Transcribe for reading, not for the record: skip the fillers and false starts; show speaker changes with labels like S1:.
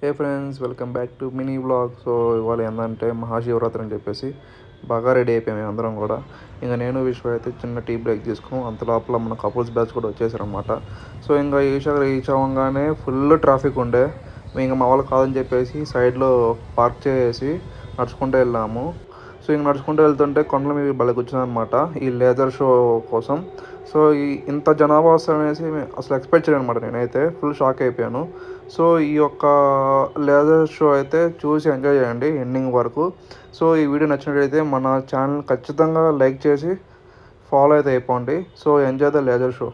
S1: Hey friends, welcome back to mini vlog. So ఇవాళ ఏంటంటే మహాశివరాత్రి అని చెప్పేసి బాగా రెడీ అయిపోయాము మేము అందరం కూడా. ఇంకా నేను విశ్వ అయితే చిన్న టీ బ్రేక్ తీసుకున్నాం. అంత లోపల మన కపుల్స్ బ్యాచ్ కూడా వచ్చేసారనమాట. సో ఇంకా రీచ్ అవ్వగానే ఫుల్ ట్రాఫిక్ ఉండే. మేము ఇంకా మా వాళ్ళు కాదని చెప్పేసి సైడ్లో పార్క్ చేసి నడుచుకుంటూ వెళ్ళాము. సో ఇంక నడుచుకుంటూ వెళ్తుంటే కొండల మీద భలే కూర్చున్నాను ఈ లేజర్ షో కోసం. సో ఇంత జనాభా వస్తారనేసి అసలు ఎక్స్పెక్ట్ చేయను అనమాట. నేనైతే ఫుల్ షాక్ అయిపోయాను. సో ఈ యొక్క లేజర్ షో అయితే చూసి ఎంజాయ్ చేయండి ఎండింగ్ వరకు. సో ఈ వీడియో నచ్చినట్లయితే మన ఛానల్ ఖచ్చితంగా లైక్ చేసి ఫాలో అయితే అయిపోండి. So enjoy the laser show.